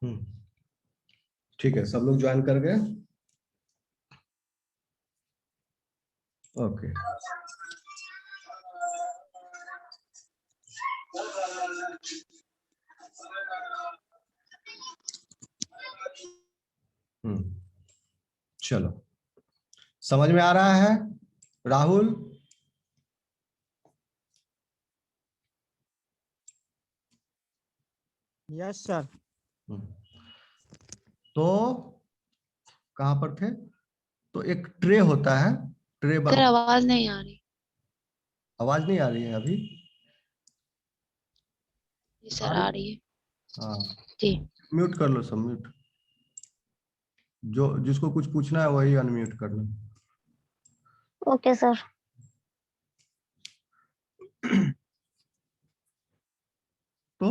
हम्म, ठीक है, सब लोग ज्वाइन कर गए। ओके। चलो, समझ में आ रहा है राहुल? Yes sir. तो कहां पर थे? तो एक ट्रे होता है, ट्रे सर आवाज नहीं आ रही। आवाज नहीं आ रही है अभी? जी सर आ रही है। हाँ, जी म्यूट कर लो सब, म्यूट। जो जिसको कुछ पूछना है वही अनम्यूट करना। Okay sir. तो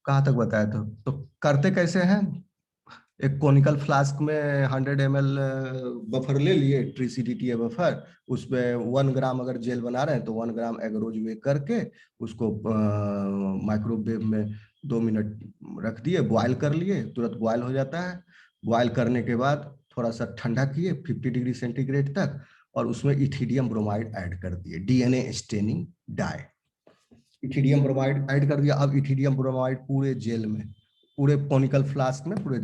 कहाँ तक बताया था? तो करते कैसे हैं? एक कॉनिकल फ्लास्क में 100 ml बफर ले लिए, ट्रिसिडिटी बफर। उसमें 1 ग्राम अगर जेल बना रहे हैं तो 1 ग्राम एगरोज वे करके उसको माइक्रोवेव में 2 मिनट रख दिए, बॉयल कर लिए, तुरंत बॉयल हो जाता है। बॉयल करने के बाद थोड़ा सा ठंडा किए 50 डिग्री सेंटीग्रेड तक, और उसमें इथिडियम ब्रोमाइड ऐड कर दिए, DNA staining dye. Ethidium bromide add कर दिया। अब इथिडियम ब्रोमाइड पूरे जेल में, पूरे कॉनिकल फ्लास्क में पूरे,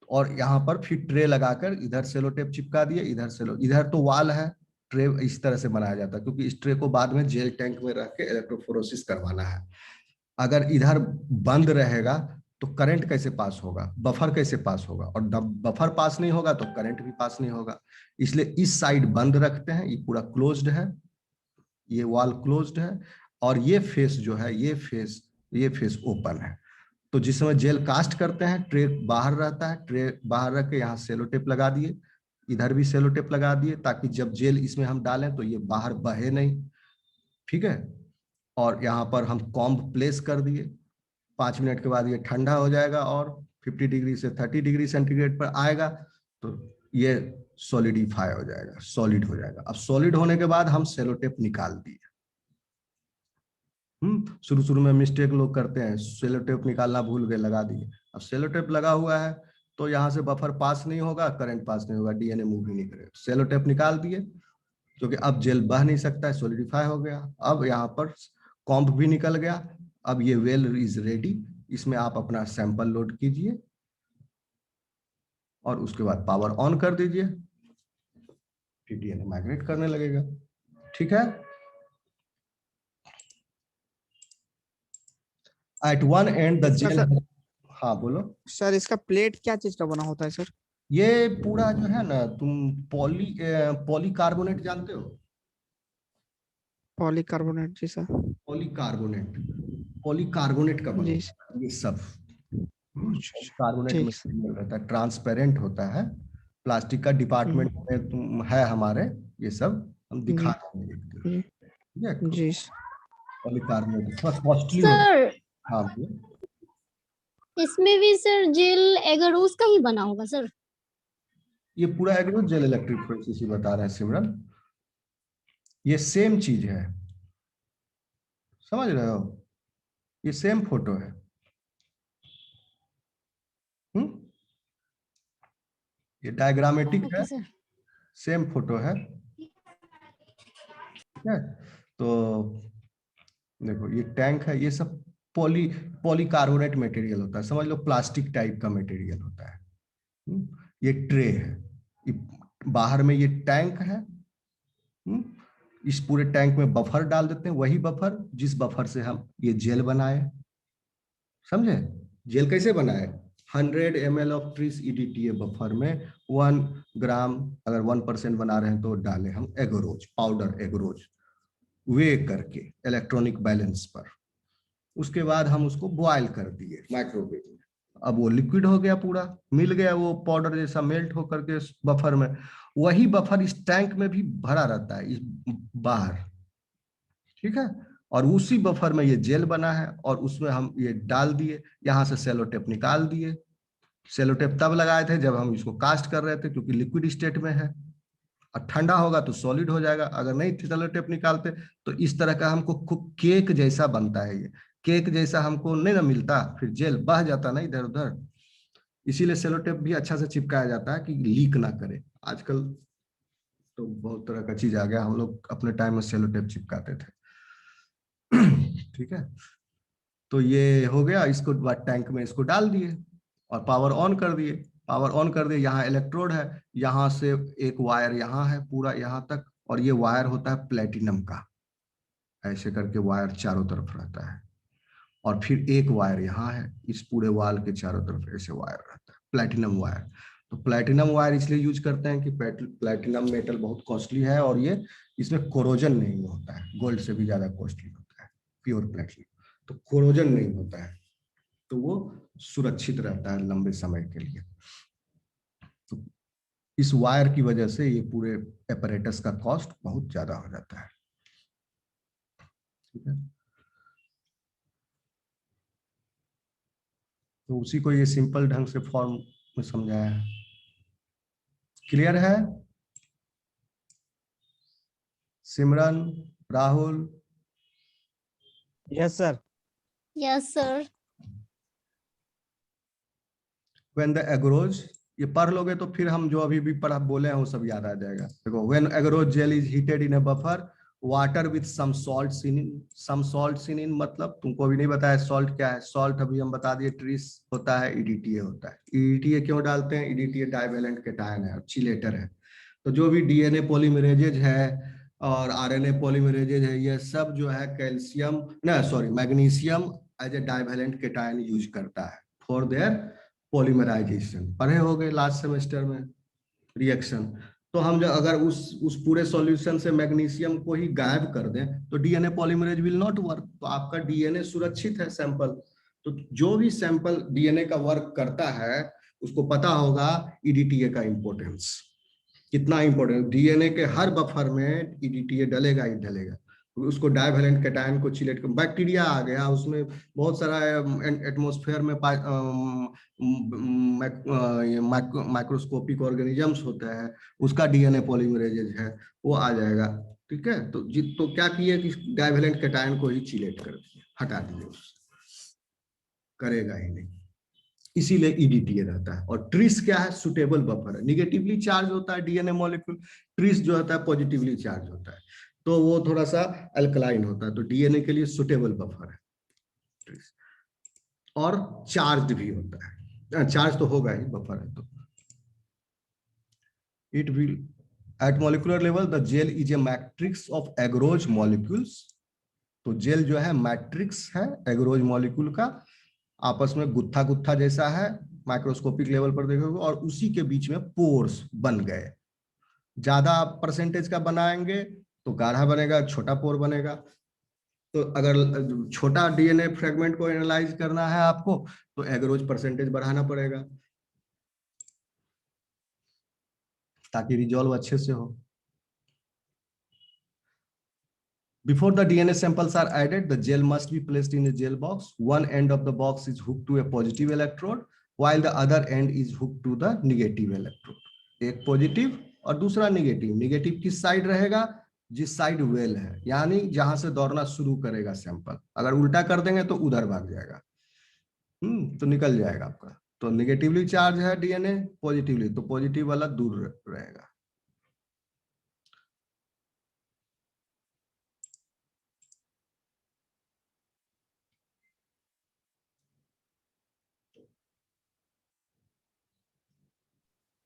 और यहाँ पर फिर ट्रे लगाकर इधर सेलो टेप चिपका दिए, इधर तो वाल है, ट्रे इस तरह से बनाया जाता है क्योंकि इस ट्रे को बाद में जेल टैंक में रख के इलेक्ट्रोफोरेसिस करवाना है। अगर इधर बंद रहेगा तो करंट कैसे पास होगा, बफर कैसे पास होगा, और बफर पास नहीं होगा तो करंट भी पास नहीं होगा। इसलिए इस साइड बंद रखते हैं, ये पूरा क्लोज्ड है, ये वॉल क्लोज्ड है, और ये फेस जो है, ये फेस ओपन है। तो जिस समय जेल कास्ट करते हैं ट्रे बाहर रहता है, ट्रे बाहर रख के यहाँ सेलो टेप लगा दिए, इधर भी सेलो टेप लगा दिए, ताकि जब जेल इसमें हम डालें तो ये बाहर बहे नहीं। ठीक है, और यहाँ पर हम कॉम्ब प्लेस कर दिए। 5 मिनट के बाद ये ठंडा हो जाएगा और 50 डिग्री से 30 डिग्री सेंटीग्रेड पर आएगा, तो ये सॉलिडिफाई हो जाएगा, सॉलिड हो जाएगा। अब सॉलिड होने के बाद हम सेलो टेप निकाल दिए। शुरू शुरू में मिस्टेक लोग करते हैं, सेलो टेप निकालना भूल गए, लगा दिए। अब सेलो टेप लगा हुआ है तो यहाँ से बफर पास नहीं होगा, करंट पास नहीं होगा, डीएनए मूव ही नहीं करेगा। सेलो टेप निकाल दिए क्योंकि अब जेल बह नहीं सकता है, सॉलिडिफाई हो गया। अब यहाँ पर कॉम्प भी निकल गया। अब ये वेल इज रेडी, इसमें आप अपना सैंपल लोड कीजिए और उसके बाद पावर ऑन कर दीजिए, फिर डीएनए माइग्रेट करने लगेगा। ठीक है, at one end the gel. हाँ बोलो सर। इसका प्लेट क्या चीज का बना होता है सर? ये पूरा जो है ना, तुम पॉलीकार्बोनेट जानते हो? पॉलीकार्बोनेट जी सर। पॉलीकार्बोनेट, पॉलीकार्बोनेट का बना जी होता है ये सब। कार्बोनेट ठीक। मटेरियल रहता है, ट्रांसपेरेंट होता है। प्लास्टिक का डिपार्टमेंट में तुम है हमारे, ये सब हम दिखा देंगे एक दिन। ठीक है, जी पॉलीकार्बोनेट थोड़ा कॉस्टली होता सर है। हाँ बोलो। इसमें भी सर जेल एगारोस का ही बना होगा सर? ये पूरा एग्रो जेल इलेक्ट्रोफोरेसिस ही बता रहे हैं सिमरन, ये सेम चीज है, समझ रहे हो? ये सेम फोटो है। ये डायग्रामेटिक है, ओके सर। सेम फोटो है। ठीक है, तो देखो ये टैंक है, ये सब पॉलीकार्बोनेट मटेरियल होता है, समझ लो प्लास्टिक टाइप का मटेरियल होता है। ये ट्रे है, ये बाहर में ये टैंक है। इस पूरे टैंक में बफर डाल देते हैं, वही बफर जिस बफर से हम ये जेल बनाए। समझे? जेल कैसे बनाए? 100 ml of tris EDTA buffer में 1 ग्राम, अगर 1% बना रहे हैं तो डाले हम एगरोज पाउडर, एगरोज वे करके इलेक्ट्रॉनिक बैलेंस पर। उसके बाद हम उसको बॉयल कर दिए माइक्रोवेव में। अब वो लिक्विड हो गया, पूरा मिल गया, वो पाउडर जैसा मेल्ट होकर के बफर में। वही बफर इस टैंक में भी भरा रहता है, इस बाहर। ठीक है, और उसी बफर में ये जेल बना है और उसमें हम ये डाल दिए, यहाँ से सेलो टेप निकाल दिए। सेलो टेप तब लगाए थे जब हम इसको कास्ट कर रहे थे, क्योंकि लिक्विड स्टेट में है, और ठंडा होगा तो सॉलिड हो जाएगा। अगर नहीं सेलो टेप निकालते तो इस तरह का हमको केक जैसा बनता है ये, केक जैसा हमको नहीं ना मिलता, फिर जेल बह जाता ना इधर उधर, इसीलिए सेलो टेप भी अच्छा से चिपकाया जाता है कि लीक ना करे। आजकल तो बहुत तरह का चीज आ गया, हम लोग अपने टाइम में सेलो टेप चिपकाते थे। ठीक है, तो ये हो गया। इसको बाद टैंक में इसको डाल दिए और पावर ऑन कर दिए। पावर ऑन कर दिए, यहाँ इलेक्ट्रोड है, यहाँ से एक वायर यहाँ है पूरा यहाँ तक, और ये वायर होता है प्लेटिनम का, ऐसे करके वायर चारों तरफ रहता है। और फिर एक वायर यहाँ है, इस पूरे वाल के चारों तरफ ऐसे वायर रहता है, प्लेटिनम वायर। तो प्लेटिनम वायर इसलिए यूज करते हैं कि प्लेटिनम मेटल बहुत कॉस्टली है, और ये इसमें कोरोजन नहीं होता है, गोल्ड से भी ज्यादा कॉस्टली होता है प्योर प्लेटिनम, तो कोरोजन नहीं होता है, तो वो सुरक्षित रहता है लंबे समय के लिए। तो इस वायर की वजह से ये पूरे एपरेटस का कॉस्ट बहुत ज्यादा हो जाता है। ठीक है, तो उसी को ये सिंपल ढंग से फॉर्म में समझाया है। क्लियर है Simran, Rahul? Yes sir. Yes sir. When the agarose, ये पढ़ लोगे तो फिर हम जो अभी भी पढ़ा बोले हैं वो सब याद आ जाएगा। देखो, when agarose gel is heated in a buffer, water with some salts in, मतलब तुमको अभी नहीं बताया सॉल्ट क्या है। सॉल्ट अभी हम बता दिए, ट्रिस होता है, EDTA होता है। EDTA क्यों डालते हैं? EDTA डाइवेलेंट केटायन है और चिलेटर है। तो जो भी DNA पॉलीमरेजेज है और RNA पॉलीमरेजेज है, ये सब जो है calcium magnesium as a divalent cation use करता है फॉर देयर पॉलीमराइजेशन। पढ़े हो गए लास्ट सेमेस्टर में रिएक्शन। तो हम जो अगर उस पूरे सॉल्यूशन से मैग्नीशियम को ही गायब कर दें तो DNA polymerase will not work, तो आपका DNA सुरक्षित है सैंपल। तो जो भी सैंपल DNA का वर्क करता है उसको पता होगा EDTA का इंपॉर्टेंस कितना इंपॉर्टेंट। DNA के हर बफर में EDTA डलेगा ही डलेगा। उसको डाइवेलेंट केटायन को चिलेट कर, बैक्टीरिया आ गया उसमें बहुत सारा एटमॉस्फेयर में माइक्रोस्कोपिक ऑर्गेनिजम्स होता है, उसका DNA पॉलीमरेजेज है, वो आ जाएगा। ठीक है, तो क्या किए कि डाइवेलेंट केटायन को ही चिलेट कर दिए, हटा दिए, उससे करेगा ही नहीं, इसीलिए EDTA रहता है। और ट्रिस क्या है? सुटेबल बफर है, निगेटिवली चार्ज होता है DNA मॉलिक्यूल, ट्रिस जो होता है पॉजिटिवली चार्ज होता है, तो वो थोड़ा सा अल्कलाइन होता है, तो DNA के लिए सुटेबल बफर है ट्रिस। और चार्ज भी होता है, चार्ज तो होगा ही, बफर है तो। It will at molecular level the gel is a matrix of agarose molecules. तो जेल जो है मैट्रिक्स है एग्रोज मॉलिक्यूल का, आपस में गुत्था गुत्था जैसा है, माइक्रोस्कोपिक लेवल पर देखोगे, और उसी के बीच में पोर्स बन गए। ज्यादा परसेंटेज का बनाएंगे तो गाढ़ा बनेगा, छोटा पोर बनेगा। तो अगर छोटा DNA फ्रेगमेंट को एनालाइज करना है आपको तो एग्रोज परसेंटेज बढ़ाना पड़ेगा ताकि रिजॉल्व अच्छे से हो। Before the DNA samples are added, the gel must be placed in a gel box. One end of the box is hooked to a positive electrode, while the other end is hooked to the negative electrode. एक positive और दूसरा negative. Negative किस side रहेगा? जिस side well है, यानी जहां से दौड़ना शुरू करेगा सैंपल। अगर उल्टा कर देंगे तो उधर भाग जाएगा, तो निकल जाएगा आपका। तो निगेटिवली चार्ज है DNA, पॉजिटिवली, तो पॉजिटिव वाला दूर रहेगा।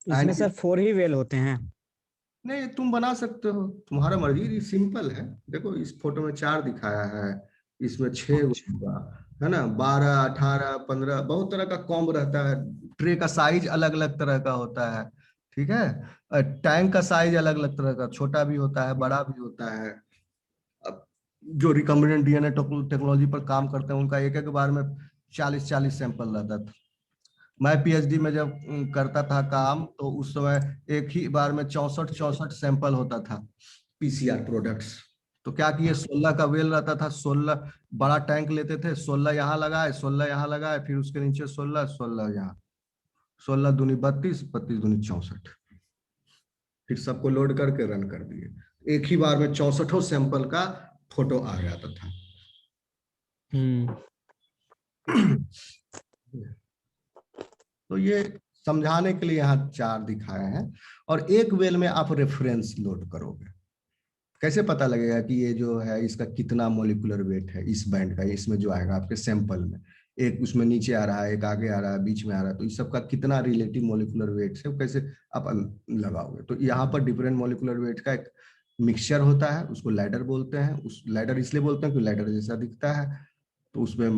इसमें सर 4 ही वेल होते हैं? नहीं, तुम बना सकते हो, तुम्हारा मर्जी, सिंपल है। देखो इस फोटो में 4 दिखाया है, इसमें 6 होगा, है ना, 12, 18, 15, बहुत तरह का कॉम्ब रहता है। ट्रे का साइज अलग अलग तरह का होता है, ठीक है। टैंक का साइज अलग अलग तरह का, छोटा भी होता है, बड़ा भी होता है। अब जो रिकम्बिनेंट DNA टेक्नोलॉजी पर काम करते हैं उनका एक एक बार में 40-40 सैंपल रहता था। मैं PhD में जब करता था काम, तो उस समय एक ही बार में 64 सैंपल होता था PCR प्रोडक्ट्स। तो क्या किए, 16 का वेल रहता था, 16 बड़ा टैंक लेते थे, 16 यहाँ लगाए, 16 यहाँ लगाए, फिर उसके नीचे 16 यहाँ, 16 दूनी 32, 32 दूनी 64, फिर सबको लोड करके रन कर दिए। एक ही बार में 64 सैंपल का फोटो आ जाता था। हम्म। तो ये समझाने के लिए यहाँ 4 दिखाए हैं। और एक वेल में आप रेफरेंस लोड करोगे, कैसे पता लगेगा कि ये जो है इसका कितना मोलिकुलर वेट है इस बैंड का, इसमें जो आएगा आपके सैंपल में, एक उसमें नीचे आ रहा है, एक आगे आ रहा है, बीच में आ रहा है, तो इस सब का कितना रिलेटिव मोलिकुलर वेट है, कैसे आप लगाओगे। तो यहाँ पर डिफरेंट मोलिकुलर वेट का एक मिक्सचर होता है, उसको लैडर बोलते हैं। उस लैडर इसलिए बोलते हैं कि लैडर जैसा दिखता है। तो उसमें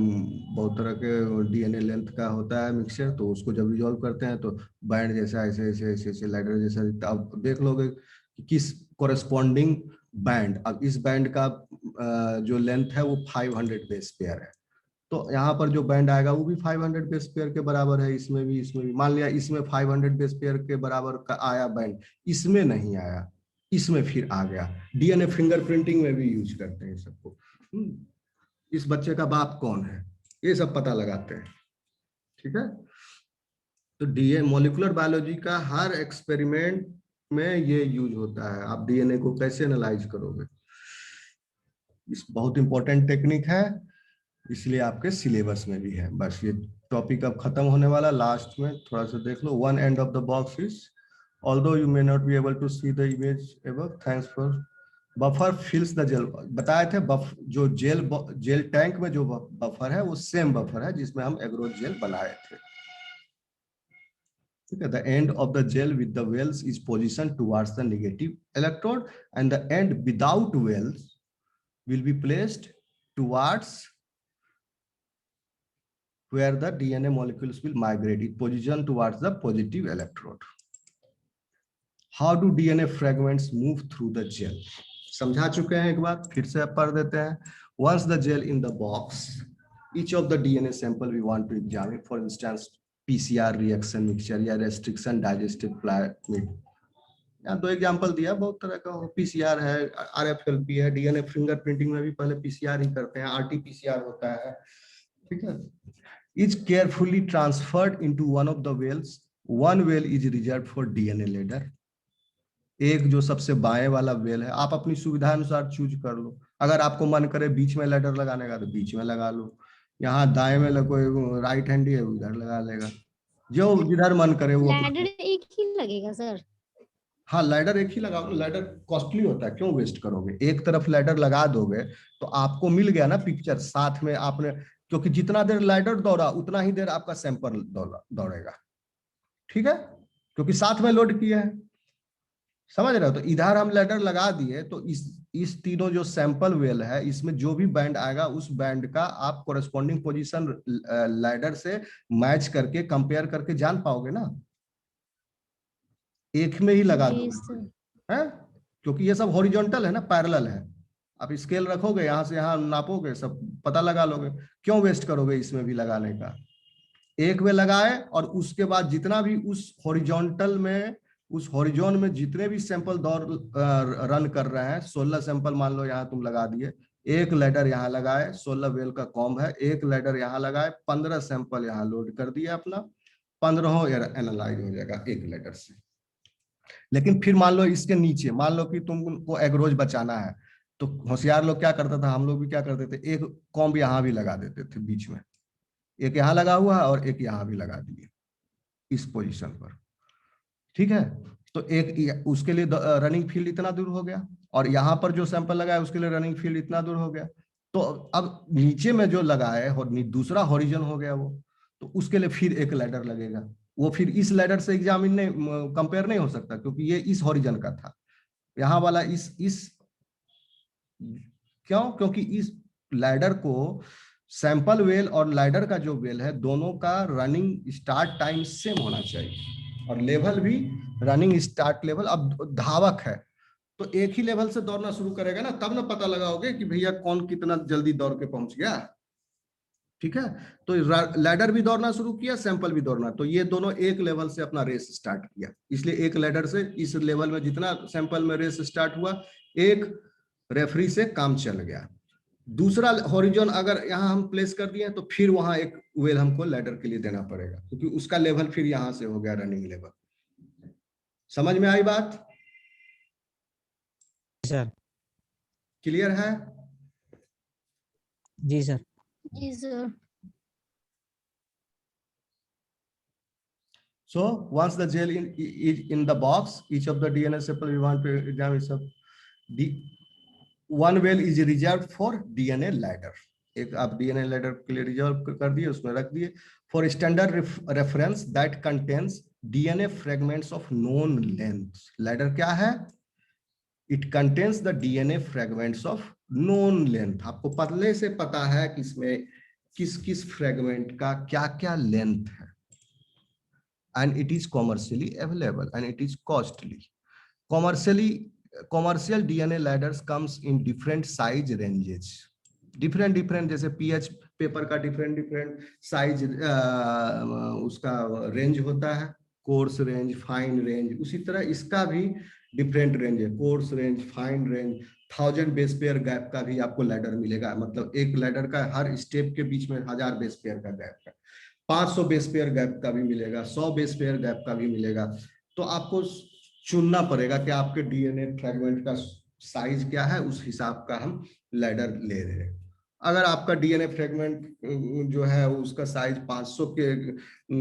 बहुत तरह के डीएनए लेंथ का होता है मिक्सचर, तो उसको जब रिजॉल्व करते हैं तो बैंड जैसा ऐसे ऐसे ऐसे ऐसे लैडर जैसा दिखता है। अब देख लोगे कि किस कोरेस्पॉन्डिंग बैंड, अब इस बैंड का जो लेंथ है वो 500 बेस पेयर है, तो यहाँ पर जो बैंड आएगा वो भी 500 बेस पेयर के बराबर है। इसमें भी मान लिया इसमें 500 बेस पेयर के बराबर का आया बैंड, इसमें नहीं आया, इसमें फिर आ गया। डीएनए फिंगरप्रिंटिंग में भी यूज करते हैं सबको। इस बच्चे का बाप कौन है, ये सब पता लगाते हैं। ठीक है, तो डीएनए मॉलिक्यूलर बायोलॉजी का हर एक्सपेरिमेंट में ये यूज होता है। आप डीएनए को कैसे एनालाइज करोगे, इस बहुत इंपॉर्टेंट टेक्निक है, इसलिए आपके सिलेबस में भी है। बस ये टॉपिक अब खत्म होने वाला, लास्ट में थोड़ा सा देख लो। One end of the box is, although you may not be able to see the image above, thanks for buffer fills the gel. बताए थे जो जेल टैंक में जो बफर है वो सेम बफर है जिसमें हम एग्रोज जेल बनाए थे। ठीक है, the end of the gel with the wells is position towards the negative electrode and the end without wells will be placed towards where the DNA molecules will migrate, it position towards the positive electrode. How do DNA fragments move through the gel? समझा चुके हैं, एक बार फिर से पढ़ देते हैं। Once the gel in the box, each of the DNA sample we want to examine, for instance PCR reaction mixture या restriction digestive plasmid, यहाँ 2 एग्जाम्पल दिया, बहुत तरह का पीसीआर है, आरएफएलपी है, डीएनए फिंगरप्रिंटिंग में भी पहले पीसीआर ही करते हैं, आरटीपीसीआर होता है। ठीक है, is carefully transferred into one of the wells, one well is reserve for DNA ladder. एक जो सबसे बाएं वाला वेल है आप अपनी सुविधा अनुसार चूज कर लो, अगर आपको मन करे बीच में लेडर लगाने का तो बीच में लगा लो, यहाँ दाएं में कोई राइट हैंडी है उधर लगा लेगा, जो जिधर मन करे वो। लैडर एक ही लगेगा सर? हाँ, लैडर एक ही लगाओ, लैडर कॉस्टली होता है, क्यों वेस्ट करोगे, एक तरफ लैडर लगा दोगे तो आपको मिल गया ना पिक्चर साथ में आपने, क्योंकि जितना देर लैडर दौड़ा उतना ही देर आपका सैंपल दौड़ेगा। ठीक है, क्योंकि साथ में लोड किया है, समझ रहे हो। तो इधर हम लैडर लगा दिए तो इस तीनों जो सैंपल वेल है इसमें जो भी बैंड आएगा उस बैंड का आप कोरेस्पॉन्डिंग पोजीशन लैडर से मैच करके कंपेयर करके जान पाओगे ना, एक में ही लगा दोगे है, क्योंकि ये सब हॉरिजॉन्टल है ना, पैरेलल है। आप स्केल रखोगे यहाँ से यहाँ नापोगे, सब पता लगा लोगे, क्यों वेस्ट करोगे इसमें भी लगाने का। एक में लगाए और उसके बाद जितना भी उस हॉरिजॉन्टल में, उस हॉरिजॉन में जितने भी सैंपल दौड़ रन कर रहे हैं, 16 सैंपल मान लो यहाँ तुम लगा दिए, एक लैडर यहाँ लगाए, 16 वेल का कॉम्ब है, एक लैडर यहाँ लगाए, 15 सैंपल यहाँ लोड कर दिया अपना, 15 एनालाइज हो जाएगा एक लैडर से। लेकिन फिर मान लो इसके नीचे, मान लो कि तुमको एग्रोज बचाना है, तो होशियार लोग क्या करता था, हम लोग भी क्या करते थे, एक कॉम्ब यहाँ भी लगा देते थे बीच में, एक यहाँ लगा हुआ है और एक यहाँ भी लगा दिए इस पोजीशन पर। ठीक है, तो एक उसके लिए रनिंग फील्ड इतना दूर हो गया, और यहाँ पर जो सैंपल लगा है उसके लिए रनिंग फील्ड इतना दूर हो गया। तो अब नीचे में जो लगा है दूसरा हॉरिजन हो गया वो, तो उसके लिए फिर एक लैडर लगेगा, वो फिर इस लैडर से एग्जामिन नहीं, कंपेयर नहीं हो सकता, क्योंकि ये इस हॉरिजन का था, यहाँ वाला इस क्यों, क्योंकि इस लैडर को सैंपल वेल और लैडर का जो वेल है दोनों का रनिंग स्टार्ट टाइम सेम होना चाहिए, और लेवल भी रनिंग स्टार्ट लेवल। अब धावक है तो एक ही लेवल से दौड़ना शुरू करेगा ना, तब ना पता लगाओगे कि भैया कौन कितना जल्दी दौड़ के पहुंच गया। ठीक है, तो लैडर भी दौड़ना शुरू किया, सैंपल भी दौड़ना, तो ये दोनों एक लेवल से अपना रेस स्टार्ट किया, इसलिए एक लैडर से इस लेवल में जितना सैंपल में रेस स्टार्ट हुआ, एक रेफरी से काम चल गया। दूसरा हॉरिजॉन अगर यहाँ हम प्लेस कर दिए तो फिर वहां एक वेल हमको लैडर के लिए देना पड़ेगा, क्योंकि उसका लेवल फिर यहां से हो गया रनिंग लेवल। समझ में आई बात? सर क्लियर है? जी सर। जी sir. So once the gel is in the box, each of the DNA sample we want to examine is one well is reserved for DNA ladder. एक आप DNA ladder के लिए reserve कर दिए, उसमें रख दिए for standard reference that contains DNA fragments of known length. Ladder क्या है? It contains the DNA fragments of known length. आपको पहले से पता है कि इसमें किस किस फ्रेगमेंट का क्या क्या लेंथ है, and it is commercially available and it is costly. Commercial DNA ladders comes in different size ranges. different जैसे पीएच पेपर का different साइज उसका रेंज होता है, कोर्स रेंज, फाइन रेंज, उसी तरह इसका भी डिफरेंट रेंज है, course range, fine range. 1000 base pair gap का भी आपको लैडर मिलेगा, मतलब एक लैडर का हर स्टेप के बीच में 1000 बेस पेयर का गैप है। 500 बेस पेयर गैप का भी मिलेगा, 100 बेस पेयर गैप का भी मिलेगा। तो आपको चुनना पड़ेगा कि आपके डीएनए फ्रेगमेंट का साइज क्या है, उस हिसाब का हम लैडर ले रहे हैं। अगर आपका डीएनए फ्रेगमेंट जो है उसका साइज 500 के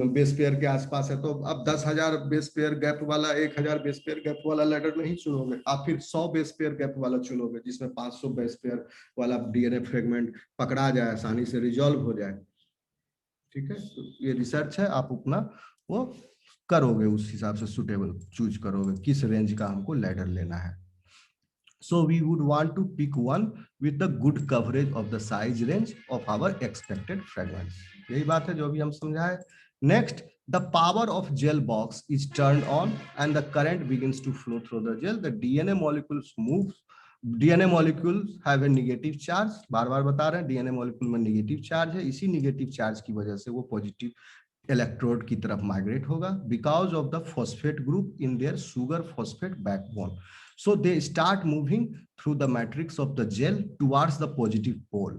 बेस पेयर के आसपास है, तो आप 10,000 बेस पेयर गैप वाला, 1000 बेस पेयर गैप वाला लैडर नहीं चुनोगे, आप फिर 100 बेस पेयर गैप वाला चुनोगे, जिसमें 500 बेस पेयर वाला डीएनए फ्रेगमेंट पकड़ा जाए, आसानी से रिजॉल्व हो जाए। ठीक है, तो ये रिसर्च है, आप अपना वो करोगे, उस हिसाब से सुटेबल चूज करोगे किस रेंज का हमको लैडर लेना है। So we would want to pick one with the good coverage of the size range of our expected fragments. यही बात है जो अभी हम समझाए। Next, the power of gel box is turned on and the current begins to flow through the gel. The DNA molecules move. DNA molecules have a negative charge. बार बार बता रहे हैं, DNA molecule में negative charge है, इसी negative charge की वजह से वो positive electrode की तरफ migrate होगा because of the phosphate group in their sugar phosphate backbone. So they start moving through the matrix of the gel towards the positive pole.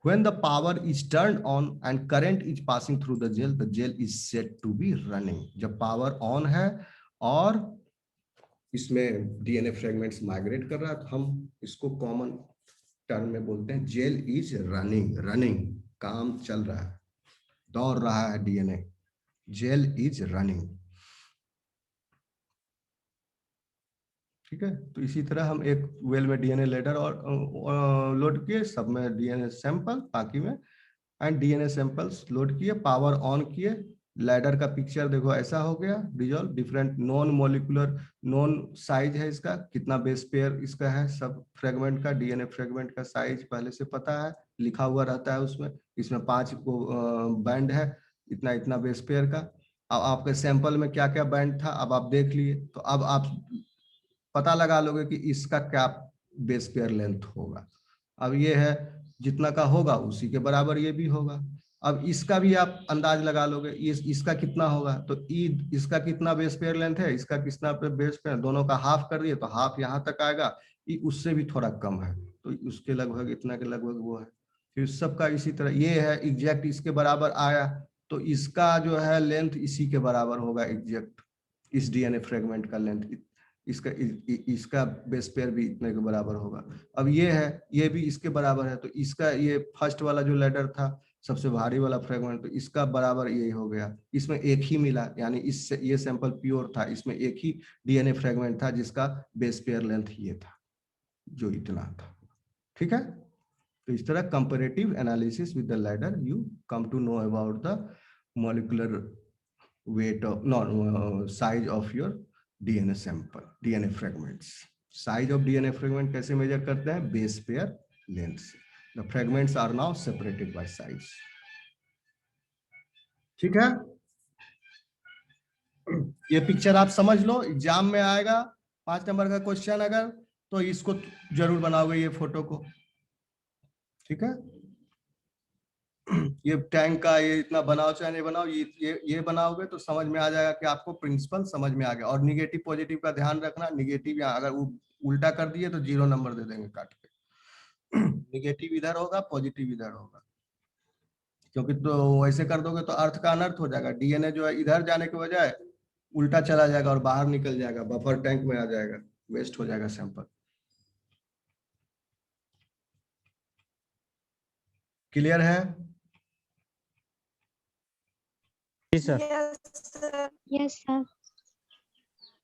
When the power is turned on and current is passing through the gel is said to be running. जब power on है और इसमें DNA fragments migrate कर रहा है, तो हम इसको कॉमन टर्म में बोलते हैं जेल इज रनिंग। रनिंग, काम चल रहा है, दौड़ रहा है डीएनए, जेल इज रनिंग। ठीक है, तो इसी तरह हम एक वेल में डीएनए लेडर और लोड किए, सब में डीएनए सैंपल, बाकी में एंड डीएनए सैंपल्स लोड किए, पावर ऑन किए, लैडर का पिक्चर देखो ऐसा हो गया resolve. Different non molecular, non size है इसका, कितना बेस पेयर इसका है, सब फ्रेगमेंट का, डीएनए फ्रेगमेंट का साइज पहले से पता है, लिखा हुआ रहता है उसमें। इसमें 5 बैंड है, इतना इतना बेस पेयर का। अब आपके सैंपल में क्या क्या बैंड था, अब आप देख लिए, तो अब आप पता लगा लोगे कि इसका क्या बेस पेयर लेंथ होगा। अब ये है जितना का होगा उसी के बराबर ये भी होगा। अब इसका भी आप अंदाज लगा लोगे, इसका कितना होगा, तो इसका कितना बेस पेयर लेंथ है, इसका कितना बेस पेयर, दोनों का हाफ कर दिए तो हाफ यहाँ तक आएगा, उससे भी थोड़ा कम है तो उसके लगभग इतना के लगभग वो है। फिर सबका इसी तरह ये है एग्जैक्ट इसके बराबर आया, तो इसका जो है लेंथ इसी के बराबर होगा एग्जैक्ट, इस डीएनए फ्रेगमेंट का लेंथ इसका बेस पेयर भी इतने के बराबर होगा। अब ये है, ये भी इसके बराबर है, तो इसका ये फर्स्ट वाला जो लैडर था सबसे भारी वाला फ्रेगमेंट, तो इसका बराबर यही हो गया। इसमें एक ही मिला, यानी इससे ये सैंपल प्योर था, इसमें एक ही डीएनए फ्रेगमेंट था जिसका बेस पेयर लेंथ ये था, जो इतना था। ठीक है, तो इस तरह comparative analysis with the ladder you come to know about the molecular weight of size of your DNA sample, DNA fragments. Size of DNA fragment कैसे मेजर करते हैं, बेस पेयर लेंथ से। The fragments are now separated by size. ठीक है, ये picture आप समझ लो, exam में आएगा 5 नंबर का क्वेश्चन अगर, तो इसको जरूर बनाओगे ये फोटो को। ठीक है, ये टैंक का ये इतना बनाओ चाहे नहीं बनाओ, ये बनाओगे तो समझ में आ जाएगा कि आपको प्रिंसिपल समझ में आ गया। और निगेटिव पॉजिटिव का ध्यान रखना, निगेटिव यहाँ अगर उल्टा कर दिए तो 0 नंबर दे देंगे काट के। निगेटिव इधर होगा, पॉजिटिव इधर होगा, क्योंकि तो ऐसे कर दोगे तो अर्थ का अनर्थ हो जाएगा। डीएनए जो है इधर जाने के बजाय उल्टा चला जाएगा और बाहर निकल जाएगा, बफर टैंक में आ जाएगा, वेस्ट हो जाएगा सैंपल। क्लियर है? जी sir. Yes sir.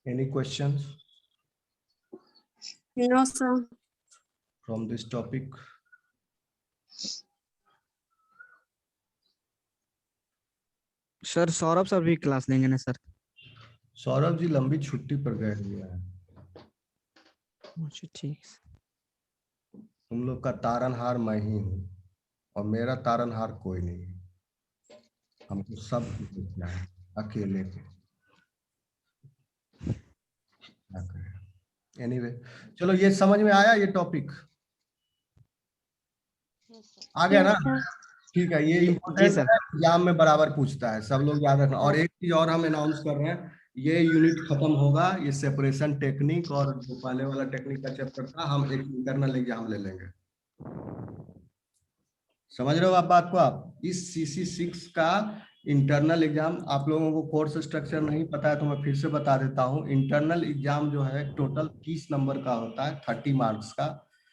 Any questions no sir. From this topic? Sir Saurabh sir भी क्लास लेंगे ना सर? सौरभ जी लंबी छुट्टी पर गए हुए हैं। अच्छा ठीक। तुम लोग का तारनहार मैं ही हूँ और मेरा तारनहार कोई नहीं है। हमको सब कुछ देखना है अकेले के। एनीवे चलो, ये समझ में आया ये टॉपिक? आ गया ना? ठीक है, ये जी इम्पोर्टेंट सर। है, एग्जाम में बराबर पूछता है, सब लोग याद रखना। और एक चीज और हम अनाउंस कर रहे हैं, ये यूनिट खत्म होगा, ये सेपरेशन टेक्निक और जो पहले वाला टेक्निक का चैप्टर था, हम एक इंटरनल एग्जाम ले लेंगे। समझ रहे हो आप बात को? आप इस CC6 का इंटरनल एग्जाम, आप लोगों को कोर्स स्ट्रक्चर नहीं पता है तो मैं फिर से बता देता हूँ। इंटरनल एग्जाम जो है टोटल 30 नंबर का होता है, 30 मार्क्स का।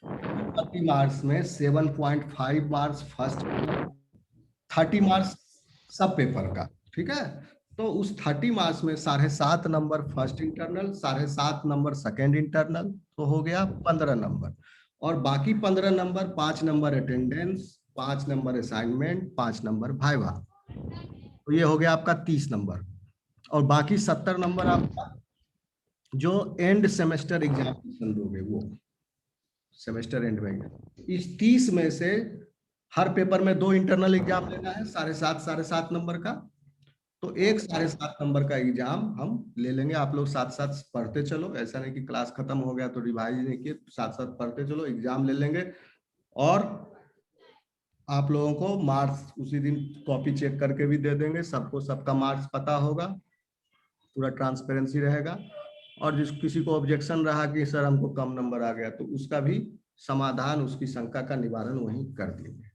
30 मार्क्स में 7.5 मार्क्स फर्स्ट, 30 मार्क्स सब पेपर का, ठीक है? तो उस 30 मार्क्स में 7.5 number first internal, 7.5 number second internal, तो हो गया 15 नंबर। और बाकी 15 number, 5 number attendance, 5 number assignment, 5 number viva, तो ये हो गया आपका 30 नंबर। और बाकी 70 नंबर आपका जो एंड सेमेस्टर एग्जामिनेशन दोगे, वो सेमेस्टर एंड में। इस 30 में से हर पेपर में 2 इंटरनल एग्जाम लेना है, 7.5 नंबर का। तो एक 7.5 नंबर का एग्जाम हम ले लेंगे। आप लोग साथ साथ पढ़ते चलो, ऐसा नहीं कि क्लास खत्म हो गया तो रिवाइज नहीं किए, साथ साथ पढ़ते चलो, एग्जाम ले लेंगे। और आप लोगों को मार्क्स उसी दिन कॉपी चेक करके भी दे देंगे, सबको सबका मार्क्स पता होगा, पूरा ट्रांसपेरेंसी रहेगा। और जिस किसी को ऑब्जेक्शन रहा कि सर हमको कम नंबर आ गया, तो उसका भी समाधान, उसकी शंका का निवारण वहीं कर देंगे।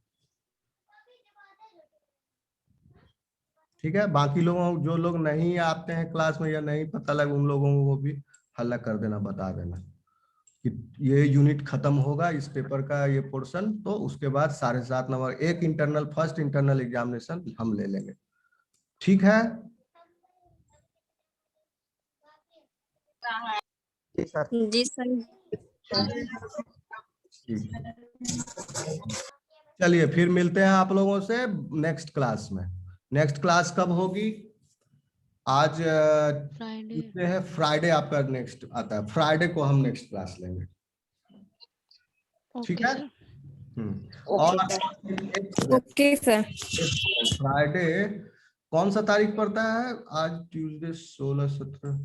ठीक है? बाकी लोगों, जो लोग नहीं आते हैं क्लास में या नहीं पता लगा, उन लोगों को भी हल्ला कर देना, बता देना कि ये यूनिट खत्म होगा इस पेपर का ये पोर्शन, तो उसके बाद 7.5 नंबर एक इंटरनल, फर्स्ट इंटरनल एग्जामिनेशन हम ले लेंगे। ठीक है? जी सर। जी सर। ठीक। चलिए फिर मिलते हैं आप लोगों से नेक्स्ट क्लास में। नेक्स्ट क्लास कब होगी? आज फ्राइडे। ट्यूसडे है, फ्राइडे आपका नेक्स्ट आता है, फ्राइडे को हम नेक्स्ट क्लास लेंगे। ठीक ओके है? सर। और ओके सर। फ्राइडे कौन सा तारीख पड़ता है? आज ट्यूसडे 16, 17,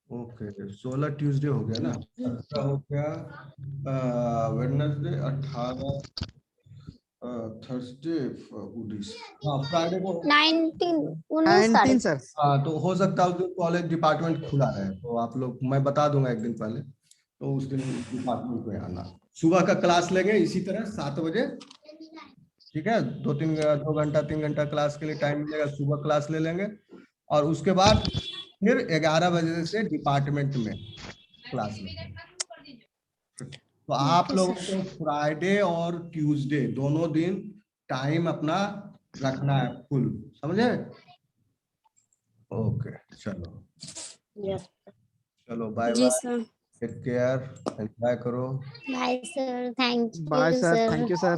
ओके 16 ट्यूसडे हो गया ना, 17 हो गया, वेडनेसडे 18, थर्सडे 19, हाँ फ्राइडे को। 19 19 तारीख। सर। हाँ तो हो सकता है उस दिन कॉलेज डिपार्टमेंट खुला है, तो आप लोग, मैं बता दूंगा एक दिन पहले, तो उस दिन डिपार्टमेंट में आना। सुबह का क्लास लेंगे इसी तरह 7 बजे, ठीक है? 2 घंटा 3 घंटा क्लास के लिए टाइम मिलेगा, सुबह क्लास ले लेंगे। और उसके बाद फिर 11 बजे से डिपार्टमेंट में क्लास लेंगे। तो आप लोगों को फ्राइडे और ट्यूसडे दोनों दिन टाइम अपना रखना है फुल, समझे? ओके चलो, चलो बाय जी bye, sir. Take care, enjoy करो। Bye sir, thank bye you sir, sir. Thank you sir.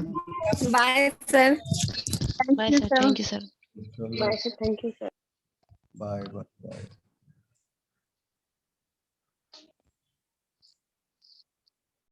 Bye sir, bye sir, thank you sir. चलो bye sir, thank you sir. Bye bye bye.